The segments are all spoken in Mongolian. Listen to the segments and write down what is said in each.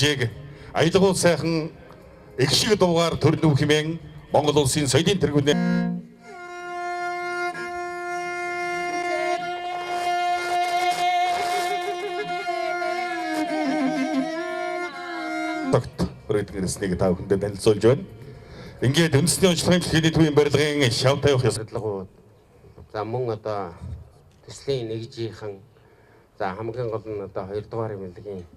хэмжээг аялал сайхан их шиг дуугаар төрнөв хэмээн Монгол улсын соёлын тэргүүнээ өрөөдгөөснийг та бүхэндээ танилцуулж байна. Ингээд үндэсний онцлогын хэлхийний төвийн барилгын шав тавих ёслогууд. За мөн одоо төслийн нэгжийнхэн за хамгийн гол нь одоо 2 дугаар эмнэлгийн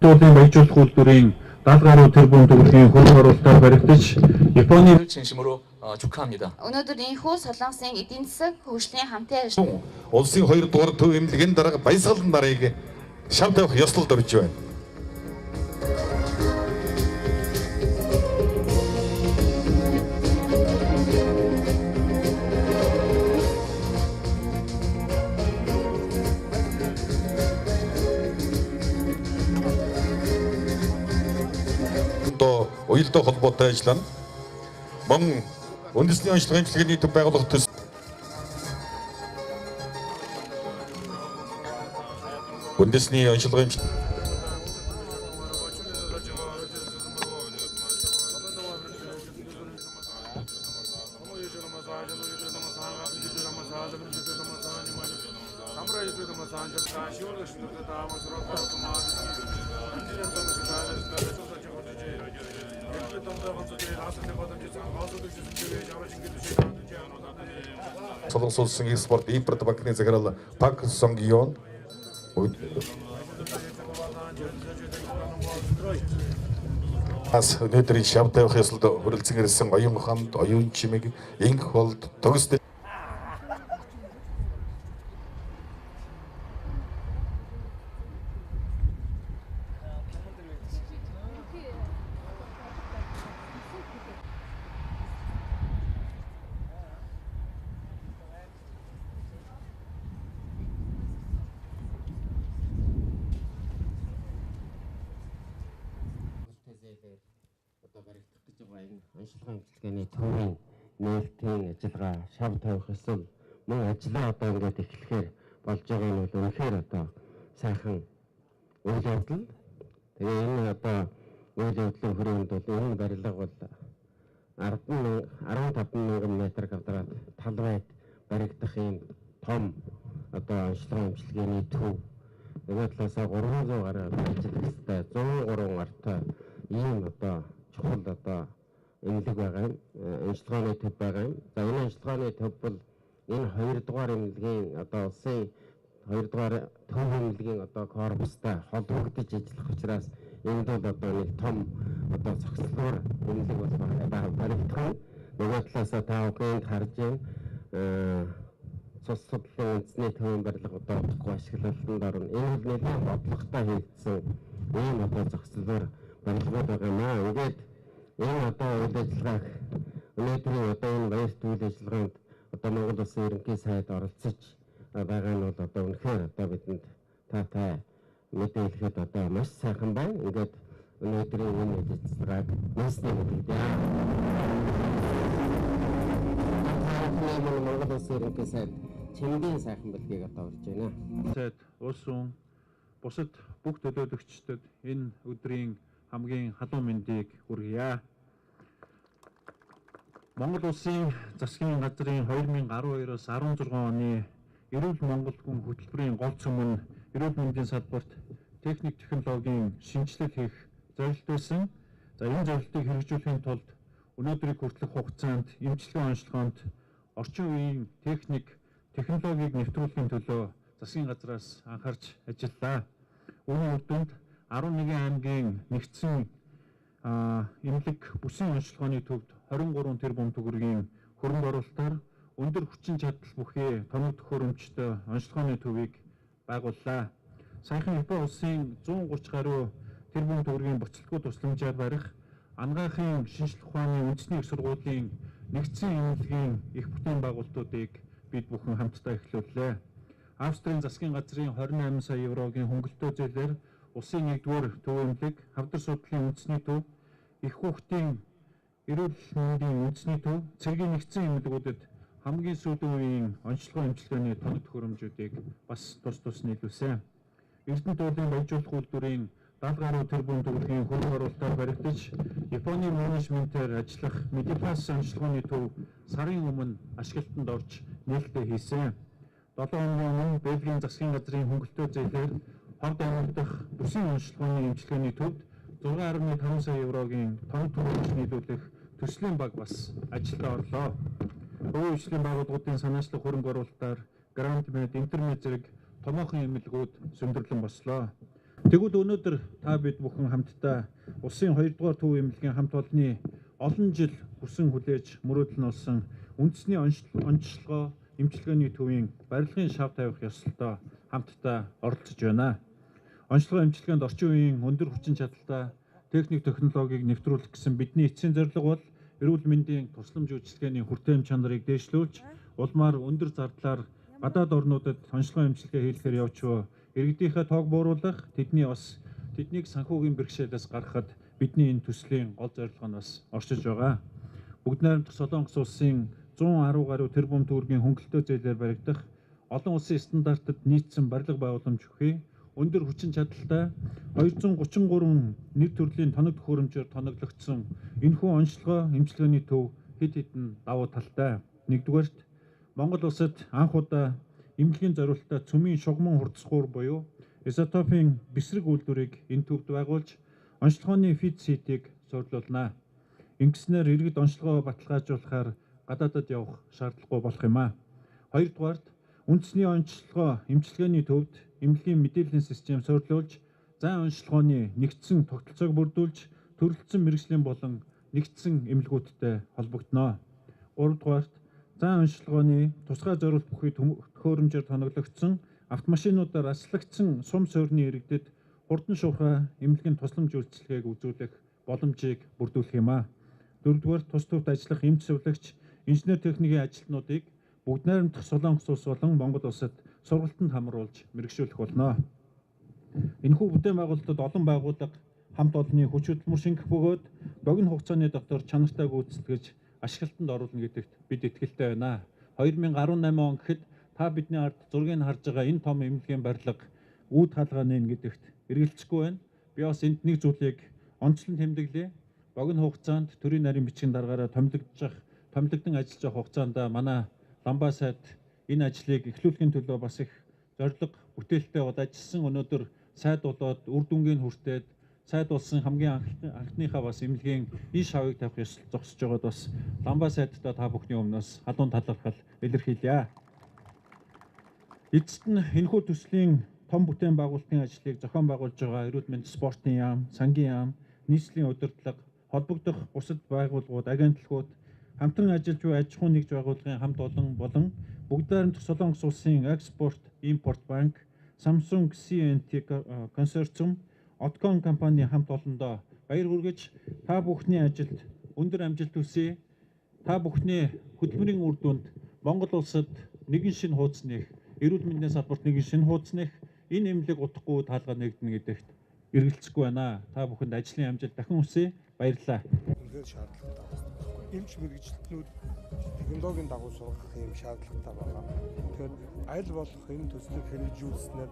Дуулын баяжуулах үйлдвэрийн 70 гаруй тэрбум төгрөгийн хөрөнгө оруулалтаар баригдаж Японы 진심으로 축하합니다. Өнөөдөр энэхүү Солонгосын эдийн засаг хөгжлийн хамтын улсын 2 дугаар төв эмнэлгийн дарга баясгалан нарыг шав тавих ёслолд орж байна. Уялдаа холбоотой ажиллана. Мөн үндэсний онцлогын хэлхийний төв байгуулах төс үндэсний онцлогын Солонгос улсын экспорт импорт банкны захирал Пак Сонгён өнөөдрийн шав тавих ёслолд хүрэлцэн ирсэн оюун ухаанд оюун чимэг инх болд төгс одоо баригдах гэж байгаа энэ онцлогын эмчилгээний төвийн нээлтийн ажиллагаа шав тавих ёслол мөн ажлаа одоо ингээд эхлэхээр болж байгаа нь бол үнэхээр одоо сайхан үйл явдал. Тэгээ энэ одоо үйл явдлын хүрээнд бол энэ барилга бол 15,000 метр квадрат тал байд баригдах юм том одоо онцлогын эмчилгээний төв. Тэгээд талаасаа 300 гаруй ажилтнтай 103 артай ийм одоо чухал одоо эмнэлэг байгаа юм. Онцлогооны төв байгаа юм. За энэ онцлогооны төв бол энэ 2 дугаар эмнэлгийн одоо улсын 2 дугаар төв эмнэлгийн одоо корпустай холбогдож ажиллах учраас энд бол одоо нэг том одоо зохицлоор эмнэлэг бол баригдах. Нөгөө талаасаа та бүхэнд харж байна. Цус судлалын үндэсний төвийн барилга одоо удахгүй ашиглалтанд орно. Энэ бол нэлээд бодлоготой хийгдсэн ийм одоо зохицлоор барилгууд байгаа юм аа. Ингээд энэ одоо үйл ажиллагааг өнөөдрийн одоо энэ баярт үйл ажиллагаанд одоо Монгол Улсын ерөнхий сайд оролцож байгаа нь бол одоо үнэхээр одоо бидэнд таатай мэдээлэхэд одоо маш сайхан байна. Ингээд өнөөдрийн энэ үйл ажиллагааг нийслэл мэдээлээ. Монгол Улсын ерөнхий сайд чимгийн сайхан бэлгийг одоо урьж байна. сайд улс хүн бусад бүх төлөөлөгчдөд энэ өдрийн хамгийн халуун мэндийг хүргье. Монгол Улсын засгийн газрын 2012-оос 16 оны Эрүүл Монгол хүн хөтөлбөрийн гол цөм нь эрүүл мэндийн салбарт техник технологийн шинжилгээ хийх зорилт байсан. За энэ зорилтыг хэрэгжүүлэхийн тулд өнөөдрийг хүртэлх хугацаанд эмчилгээ онцлогоонд орчин үеийн техник технологиг нэвтрүүлэхийн төлөө засгийн газраас анхаарч ажиллалаа. Үүний үр дүнд 11 аймгийн нэгдсэн эмнэлэг бүсийн онцлогооны төвд 23 тэрбум төгрөгийн хөрөнгө оруулалтаар өндөр хүчин чадал бүхий тоног төхөөрөмжтэй онцлогооны төвийг байгууллаа. Саяхан Японы улсын 130 гаруй тэрбум төгрөгийн буцалтгүй тусламжаар барих анагаахын шинжилгээ ухааны үндэсний их сургуулийн нэгдсэн эмнэлгийн их бүтээн байгуулалтуудыг бид бүхэн хамтдаа эхлүүллээ. Австрийн засгийн газрын 28 сая еврогийн хөнгөлөлтөө зээлээр улсын 1-р төв эмнэлэг, хавдар судлалын үндэсний төв, их хүүхдийн эрүүл мэндийн үндэсний төв, цэргийн нэгдсэн эмнэлгүүдэд хамгийн сүүлийн үеийн онцлогоо эмчилгээний тоног төхөөрөмжүүдийг бас тус нийлүүлсэн. Эрдэнэ туулын баяжуулах үйлдвэрийн 70 гаруй тэрбум төгрөгийн хөрөнгө оруулалтаар баригдаж, Японы менежментээр ажиллах Медифас онцлогооны төв сарын өмнө ашиглалтанд орж нээлттэй хийсэн. 7 хоногийн өмнө Бельгийн засгийн газрын хөнгөлөлтөө зээлээр Ховд аймаг дахь бүсийн онцлогооны эмчилгээний төвд 6.5 сая еврогийн тоног төгрөгч нийлүүлэх төслийн баг бас ажилдаа орлоо. Өвөө хөгжлийн байгууллагуудын санаачлах хөрөнгө оруулалтаар Гранд Мед, Интермед зэрэг томоохон эмнэлгүүд зөндөрлөн бослоо. Тэгвэл өнөөдөр та бид бүхэн хамтдаа улсын 2 дугаар төв эмнэлгийн хамт олонны олон жил хүсэн хүлээж мөрөөдөл нь болсон үндэсний онцлогоо эмчилгээний төвийн барилгын шав тавих ёслолтой хамтдаа оролцож байна. Онцлогоо эмчилгээнд орчин үеийн өндөр хүчин чадалтай техник технологиг нэвтрүүлэх гэсэн бидний эцсийн зорилго бол эрүүл мэндийн тусламж үйлчилгээний хүртээмж чанарыг дээшлүүлж, улмаар өндөр зардлаар гадаад орнуудад онцлогоо эмчилгээ хийлгэхээр явж иргэдийнхээ тоог бууруулах, тэднийг санхүүгийн бэрхшээлээс гаргахад бидний энэ төслийн гол зорилго нь бас оршиж байгаа. Бүгд найрамдах Солонгос улсын 110 гаруй тэрбум төгрөгийн хөнгөлөлтөө зээлээр баригдах олон улсын стандартад нийцсэн барилга байгууламж бүхий өндөр хүчин чадалтай 233 нэр төрлийн тоног төхөөрөмжөөр тоноглогдсон энэхүү онцлогоо эмчилгээний төв хэд хэдэн давуу талтай. Нэгдүгээрт Монгол улсад анх удаа эмнэлгийн зориулалтаа цөмийн шугамн хурцгуур буюу изотопын бэсрэг үйлдвэрийг энэ төвд байгуулж онцлогооны фидситийг сурлуулна. Ингэснээр иргэд онцлогоо баталгаажуулахаар гадаадад явах шаардлагагүй болох юм а. Хоёрдугаарт үндэсний онцлогоо эмчилгээний төвд эмнэлгийн мэдээллийн систем сурлуулж, зайн онцлогооны нэгдсэн тогтолцоог бүрдүүлж, төрөлцсөн мэргэжлийн болон нэгдсэн эмнэлгүүдтэй холбогдно. Гуравдугаарт зайн онцлогооны тусгай зориулт бүхий төхөөрөмжөөр тоноглогдсон автомашинуудаар аслагдсан сум суурьны иргэдэд хурдан шуурхай эмнэлгийн тусламж үйлчилгээг үзүүлэх боломжийг бүрдүүлэх юм а. Дөрөвдүгээр тус төвд ажиллах эмч сувлагч, инженер техникийн ажилтнуудыг бүгд найрамдах Солонгос улс болон Монгол улсад сургалтанд хамруулж мэрэгшүүлэх болно. Энэхүү бүтээн байгуулалтад олон байгууллага хамт олонний хүч хөдөлмөр шингэх бөгөөд богино хугацааны дотор чанартай гүйцэтгэж ашиглалтанд оруулна гэдэгт бид итгэлтэй байна. 2018 он гэхэд та бидний ард зургийг харж байгаа энэ том эмнэлгийн барилга үүд хаалгаа нээн гэдэгт эргэлзэхгүй байна. Би бас энд нэг зүйлийг онцлон тэмдэглэе. Богино хугацаанд төрийн нарийн бичгийн даргаараа томилогдсон ажиллаж явах хугацаанд манай Ламбаа сайд энэ ажлыг эхлүүлэхийн төлөө бас их зорилго бүтээлтэй ажилласан. Өнөөдөр сайд болоод үр дүнгийн хүртээд сайд болсон хамгийн анхныхаа бас эмнэлгийн иш хавыг тавих ёслол зогсож байгаад бас Ламбаа сайдтай та бүхний өмнөөс халуун талархал илэрхийлье. Эцэст нь энэхүү төслийн том бүтээн байгуулалтын ажлыг зохион байгуулж байгаа эрүүл мэнд спортын яам, сангийн яам, нийслэлийн удирдлага, холбогдох бусад байгууллагууд, агентлагууд, хамтран ажиллаж буй аж ахуйн нэгж байгууллагын хамт олон болон бүгд найрамдах Солонгос улсын Экспорт Импорт банк, Samsung C&T консорциум, Откон компани хамт олондоо баяр хүргэж та бүхний ажилд өндөр амжилт хүсье. Та бүхний хөдөлмөрийн үр дүнд Монгол улсад нэгэн шинэ хуудас нэх, эрүүл мэндийн салбарт нэгэн шинэ хуудас нэх, энэ эмнэлэг утгагүй таалга нэгдэнэ гэдэгт эргэлзэхгүй байна. Та бүхэнд ажлын амжилт дахин хүсье. Баярлалаа. Үнэхээр шаардлагатай байна. Эмч мэрэгчлэтнүүд технологийн дагуу сургах юм шаардлагатай байна. Тэгэхээр аль болох энэ төслийг хэрэгжүүлснээр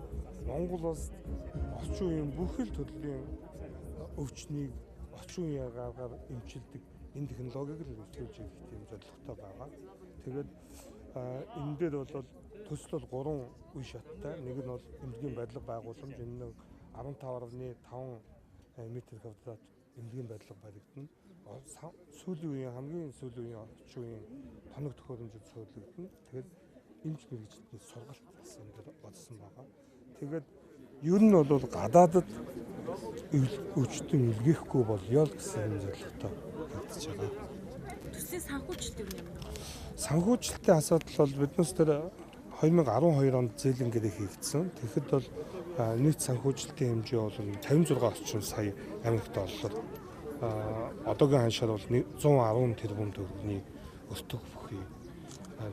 Монгол улс орчин үеийн бүх л төрлийн өвчнийг орчин үеийн аргаар эмчилдэг энэ технологиг л хэрэгжүүлж ирэх тийм зорилготой байгаа. Тэгээд энэ дээр бол төсөл бол 3 үе шаттай. Нэг нь бол эмнэлгийн барилга байгууламж, энэ нь 15.5 метр квадрат эмнэлгийн барилга баригдана. Сүүлийн үеийн хамгийн сүүлийн үеийн орчин үеийн тоног төхөөрөмжөд сурлагдана. Тэгээд эмч мэрэгчлэтний сургалт бас энэ дээр бодсон байгаа. Тэгээд ер нь бол гадаадад өвчтөн илгээхгүй бол ёл гэсэн зорилготой хийгдэж байгаа. Төслийн санхүүжилт юм байна. Санхүүжилтийн асуудал бол биднээс тэр 2012 онд зээлэнгээр хийгдсэн. Тэгэхэд бол нийт санхүүжилтийн хэмжээ бол 56 орчим сая амигт доллар. Одоогийн ханшаар бол 110 тэрбум төгрөгийн өртөг бүхий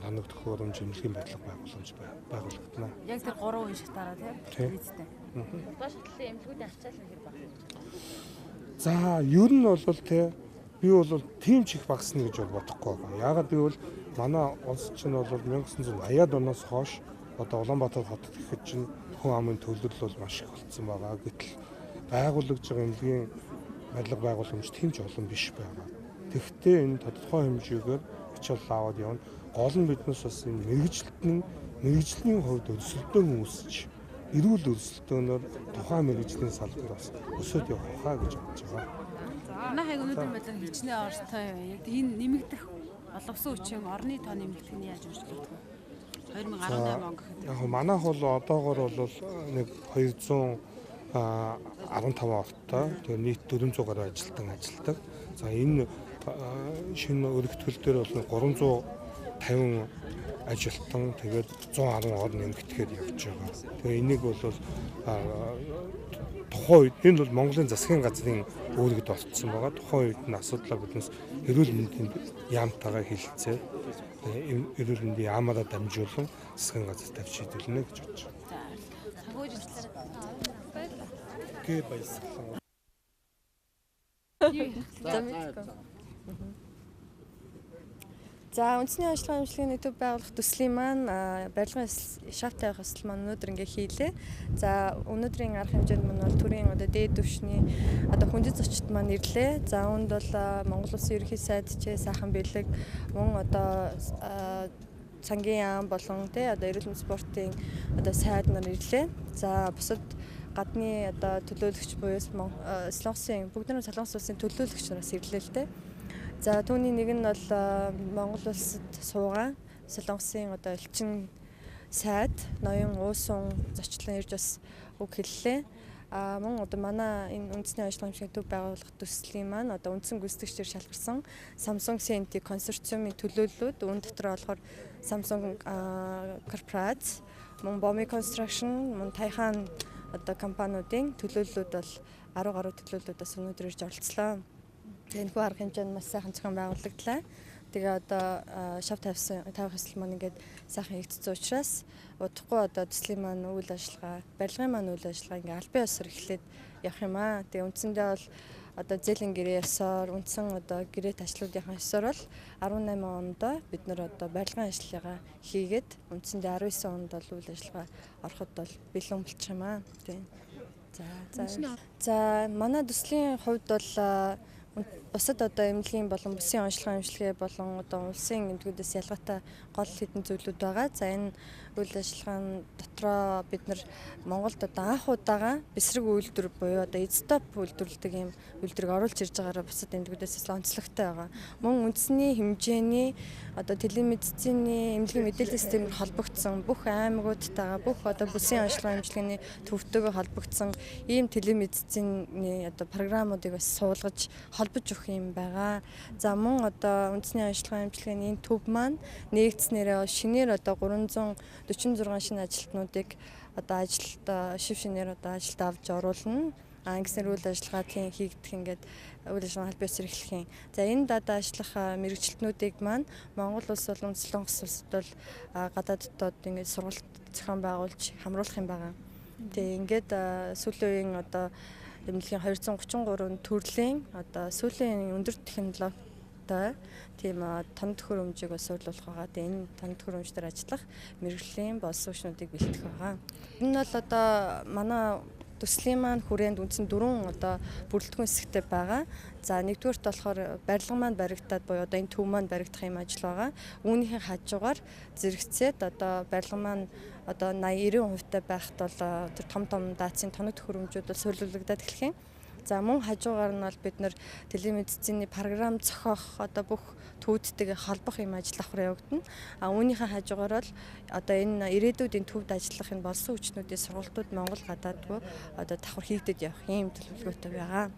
тоног төхөөрөмж эмнэлгийн барилга байгууламж байгуулагдана. Яг тэр 3 үе шатаараа тийм үстэй. Улаан шатлалын эмнэлгүүдийн ачаал хэр баг. За ер нь бол би бол тийм ч их багасна гэж бодохгүй байгаа. Яагаад гэвэл манай улс чинь бол 1980-ад оноос хойш одоо Улаанбаатар хотод ихэд чинь хүн амын төлөвлөл бол маш их болцсон байгаа. Гэтэл байгуулагдж байгаа эмнэлгийн барилга байгууламж тийм ч олон биш байгаа. Тэгэхдээ энэ тодорхой хэмжээгээр хичээл аваад явна. Гол нь биднээс бас энэ мэрэгжлийн хувьд өрсөлдөөн үүсч эрүүл өрсөлдөөнөөр тухайн мэрэгжлийн салбар бас өсөд явах хаа гэж бодож байгаа. Манай хайг өнөөдөр байлаа хичнээн ортой яг энэ нэмэгдэх боловсон хүчин орны тоо нэмэгдэх нь яаж өөрчлөгдөх вэ? 2018 он гэхэд. Яг манайх бол одоогоор бол нэг 215 ортой. Тэгээ нийт 400 гаруй ажилтдаг. За энэ шинэ өргөтгөл дээр бол 350 ажилтан тэгээд 110 орн нэмэгдэхэд явж байгаа. Тэгээ энийг бол тухайн үед энэ бол Монголын засгийн газрын үүрэгд болцсон байгаа. Тухайн үед нь асуудлаа биднес эрүүл мэндийн яамтайгаа хэлэлцээ. Эрүүл мэндийн яамаараа дамжуулан засгийн газар тавьж шийдвэрлэнэ гэж бодож байна. За санхүүжилтлээр баярлалаа. Гээ баярлалаа. За үндэсний ажиллагаа хэмжлэгийн төв байгуулах төслийн маань барилгын шафт тавих ёслол маань өнөөдөр ингээ хийлээ. За өнөөдрийн арга хэмжээнд маань бол төрийн дээд түвшний хүндэт зочид маань ирлээ. За үүнд бол Монгол Улсын ерөнхий сайд сайхан бэлэг мөн цангийн яам болон эрүүл мэндийн спортын сайд нар ирлээ. За бусад гадны төлөөлөгч буюу Солонгосын бүгд нэг Солонгос улсын төлөөлөгч нараас ирлээ л дээ. За түүний нэг нь бол Монгол улсад суугаан Солонгосын элчин сайд ноён уусан зочлон ирж бас үг хэллээ. Мөн манай энэ үндэсний ажиллагаа хэмжээний төв байгуулах төслийн маань үндсэн гүйцэтгэгчдээр шалгарсан Samsung C&T консорциумын төлөөллүүд үүн дотор болохоор Samsung корпорац, мөн Bomi Construction, мөн Тайхан компаниудын төлөөллүүд бол 10 гаруй төлөөллүүдээс өнөөдөр ирж оролцлоо. Энэ бүх арга хэмжээнд маш сайхан зохион байгуулагдлаа. Тэгээ шав тавих ёслол маань ингээд сайхан хийгдсэн учраас удахгүй төслийн маань үйл ажиллагаа, барилгын маань үйл ажиллагаа ингээд албан ёсоор эхлээд явах юм аа. Тэгээ үндсэндээ бол зээлийн гэрээ ёсоор, үндсэн гэрээ тачлуудынхаа ёсоор бол 18 онд бид нэр барилгын ажиллагаа хийгээд үндсэндээ 19 онд бол үйл ажиллагаа ороход бол бэлэн болчих юм аа. Тийм. За манай төслийн хувьд бол бусад эмнэлгийн болон бүсийн онцлогын эмчилгээ болон улсын эмнэлгүүдээс ялгаатай гол хэдэн зүйлүүд байгаа. За энэ үйл ажиллагааны дотроо бид нар Монголд анх удаага бэсрэг үйлдвэр буюу эдстоп үйлдвэрлэдэг юм үйлдвэрийг оруулж ирж байгаараа бусад эмнэлгүүдээс онцлогтой байгаа. Мөн үндэсний хэмжээний телемедицины эмнэлгийн мэдээллийн системээр холбогдсон бүх аймагуудтайгаа бүх бүсийн онцлогын эмчилгээний төвтэйгээр холбогдсон ийм телемедицины програмуудыг бас суулгаж холбож өгөх юм байгаа. За мөн үндэсний онцлогын эмчилгээний энэ төв маань нэгдснээрээ шинээр 346 шинэ ажилтнуудыг ажилд шив шинээр ажилд авч оруулна. Ингэснээр үйл ажиллагаа хийгдэх ингээд үйл ажиллагаа аль биесээр эхлэх юм. За энэ ажиллах мэрэгчлэтнүүдийг маань Монгол улс болон Солонгос улсад бол гадааддод ингээд сургалт зохион байгуулж хамруулах юм байгаа. Тэгээ ингээд сүүлийн үеийн эмнэлгийн 233 төрлийн сүүлийн өндөр технологитой тийм тоног төхөөрөмжийг бас сурлуулах байгаа. Тэгээ энэ тоног төхөөрөмжтөр ажиллах мэрэгжлийн болсон хүчнүүдийг бэлтгэх байгаа. Энэ бол манай төслийн маань хүрээнд үндсэн 4 бүрэлдэхүүн хэсэгтэй байгаа. За нэгдүгээрт болохоор барилга маань баригдаад буюу энэ төв маань баригдах юм ажил байгаа. Үүнийхээ хажуугаар зэрэгцээд барилга маань 80-90% байхад бол тэр том даацын тоног төхөөрөмжүүд бол сурлуулагдаад эхлэх юм. За мөн хажуугаар нь бол бид нэр телемедицины програм зохиох бүх төвүүдтэйгээ холбох юм ажил давхар явагдана. Үүнийхээ хажуугаар бол энэ ирээдүйдийн төвд ажиллах энэ болсон хүчнүүдийн сургалтууд Монгол гадаадгүй давхар хийгдэд явах юм төлөвлөгөөтэй байгаа.